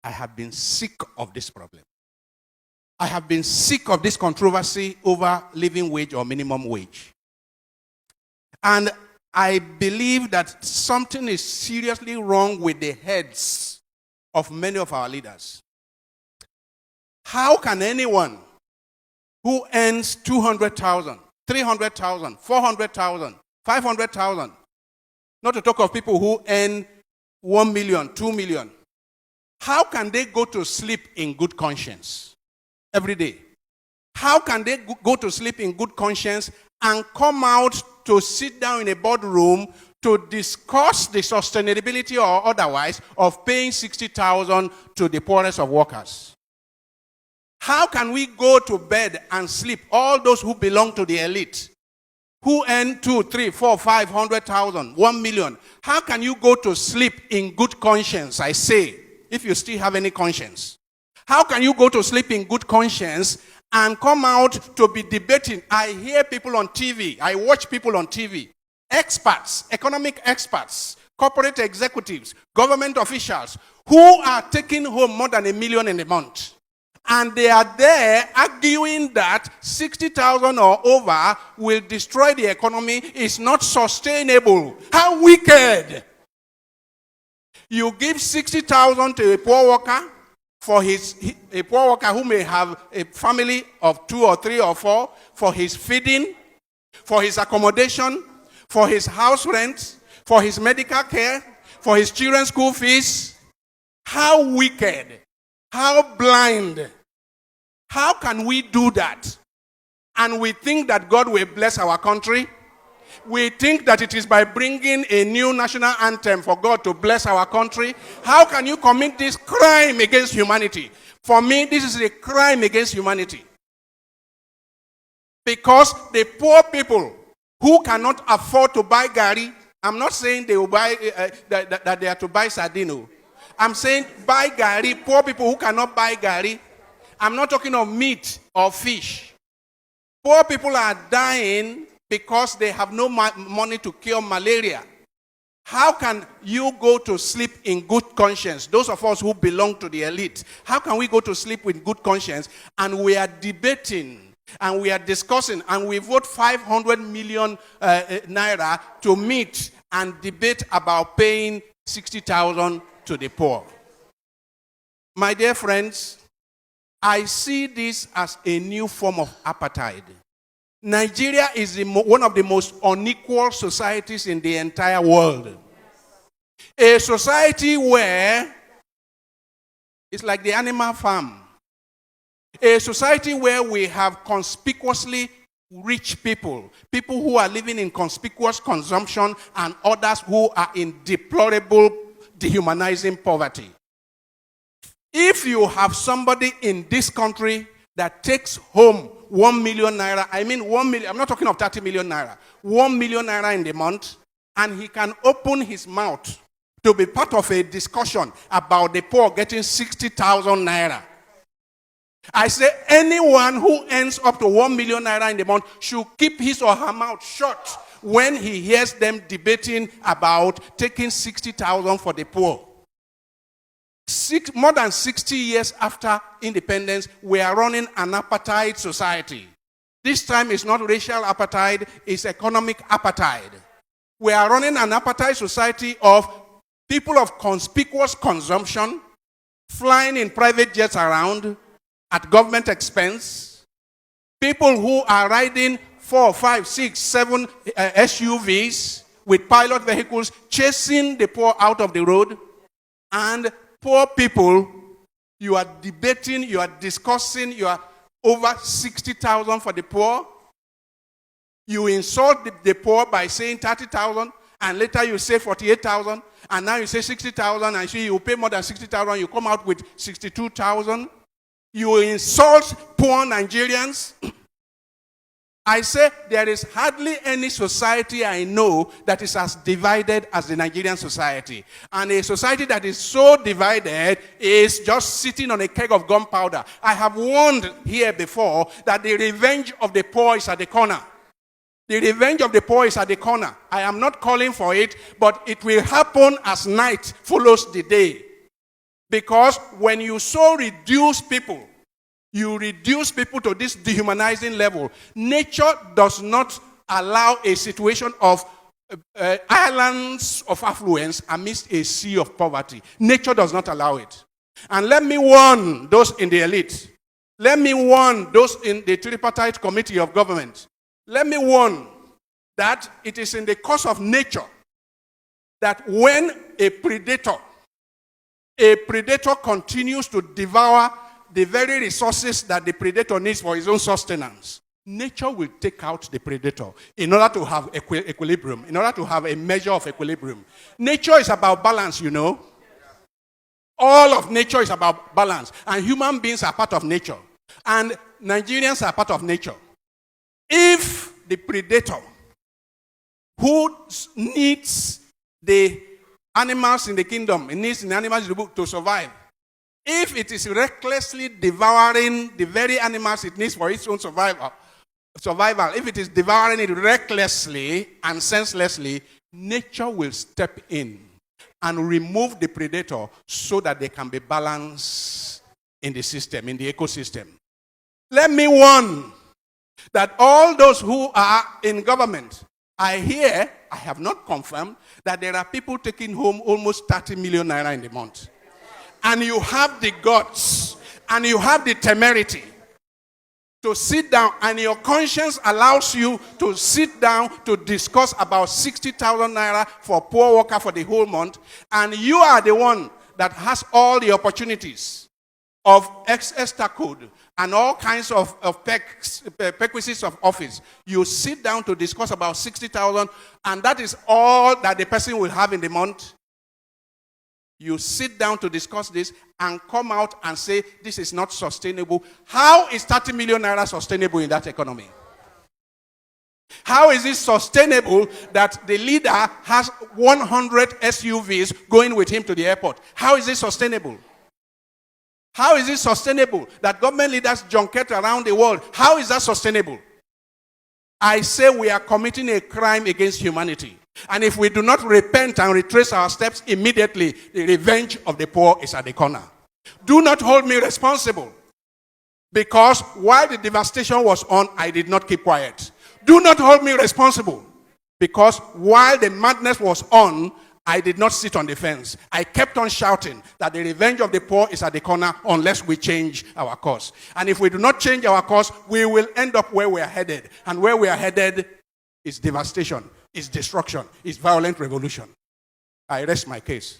I have been sick of this problem. I have been sick of this controversy over living wage or minimum wage. And I believe that something is seriously wrong with the heads of many of our leaders. How can anyone who earns 200,000, 300,000, 400,000, 500,000, not to talk of people who earn 1 million, 2 million, how can they go to sleep in good conscience every day? How can they go to sleep in good conscience and come out to sit down in a boardroom to discuss the sustainability or otherwise of paying 60,000 to the poorest of workers? How can we go to bed and sleep, all those who belong to the elite, who earn 2, 3, 4, 500,000, 1 million? How can you go to sleep in good conscience, I say, if you still have any conscience? How can you go to sleep in good conscience and come out to be debating? I hear people on TV, I watch people on TV, experts, economic experts, corporate executives, government officials, who are taking home more than $1 million in a month. And they are there arguing that 60,000 or over will destroy the economy. It's not sustainable. How wicked! You give 60,000 to a poor worker, a poor worker who may have a family of 2 or 3 or 4, for his feeding, for his accommodation, for his house rent, for his medical care, for his children's school fees. How wicked! How blind! How can we do that? And we think that God will bless our country. We think that it is by bringing a new national anthem for God to bless our country. How can you commit this crime against humanity? For me, this is a crime against humanity. Because the poor people who cannot afford to buy gari, I'm not saying they will buy that they are to buy sardine. I'm saying buy gari, poor people who cannot buy gari. I'm not talking of meat or fish. Poor people are dying because they have no money to cure malaria. How can you go to sleep in good conscience? Those of us who belong to the elite, how can we go to sleep with good conscience and we are debating and we are discussing and we vote 500 million naira to meet and debate about paying 60,000 to the poor? My dear friends, I see this as a new form of apartheid. Nigeria is one of the most unequal societies in the entire world. A society where it's like the animal farm. A society where we have conspicuously rich people, people who are living in conspicuous consumption, and others who are in deplorable, dehumanizing poverty. If you have somebody in this country that takes home 1 million naira, I mean 1 million, I'm not talking of 30 million naira, 1 million naira in the month, and he can open his mouth to be part of a discussion about the poor getting 60,000 naira. I say anyone who earns up to 1 million naira in the month should keep his or her mouth shut when he hears them debating about taking 60,000 for the poor. More than 60 years after independence, we are running an apartheid society. This time it's not racial apartheid, it's economic apartheid. We are running an apartheid society of people of conspicuous consumption, flying in private jets around at government expense, people who are riding 4, 5, 6, 7 SUVs with pilot vehicles, chasing the poor out of the road, and poor people, you are debating, you are discussing, you are over 60,000 for the poor. You insult the poor by saying 30,000, and later you say 48,000, and now you say 60,000, and you pay more than 60,000, you come out with 62,000. You insult poor Nigerians. I say there is hardly any society I know that is as divided as the Nigerian society. And a society that is so divided is just sitting on a keg of gunpowder. I have warned here before that the revenge of the poor is at the corner. The revenge of the poor is at the corner. I am not calling for it, but it will happen as night follows the day. Because when you so reduce people, you reduce people to this dehumanizing level. Nature does not allow a situation of islands of affluence amidst a sea of poverty. Nature does not allow it. And let me warn those in the elite. Let me warn those in the tripartite committee of government. Let me warn that it is in the course of nature that when a predator continues to devour the very resources that the predator needs for his own sustenance, nature will take out the predator in order to have equilibrium, in order to have a measure of equilibrium. Nature is about balance, you know. All of nature is about balance. And human beings are part of nature. And Nigerians are part of nature. If the predator who needs the animals in the kingdom, it needs the animals in the book to survive, if it is recklessly devouring the very animals it needs for its own survival, if it is devouring it recklessly and senselessly, nature will step in and remove the predator so that there can be balance in the system, in the ecosystem. Let me warn that all those who are in government, I have not confirmed, that there are people taking home almost 30 million naira in the month. And you have the guts, and you have the temerity to sit down, and your conscience allows you to sit down to discuss about 60,000 naira for poor worker for the whole month, and you are the one that has all the opportunities of ex-Esther code and all kinds of perquisites of office. You sit down to discuss about 60,000, and that is all that the person will have in the month. You sit down to discuss this and come out and say, this is not sustainable. How is 30 million naira sustainable in that economy? How is it sustainable that the leader has 100 SUVs going with him to the airport? How is it sustainable? How is it sustainable that government leaders junket around the world? How is that sustainable? I say we are committing a crime against humanity. And if we do not repent and retrace our steps immediately, the revenge of the poor is at the corner. Do not hold me responsible, because while the devastation was on, I did not keep quiet. Do not hold me responsible, because while the madness was on, I did not sit on the fence. I kept on shouting that the revenge of the poor is at the corner unless we change our course. And if we do not change our course, we will end up where we are headed. And where we are headed is devastation, is destruction, is violent revolution. I rest my case.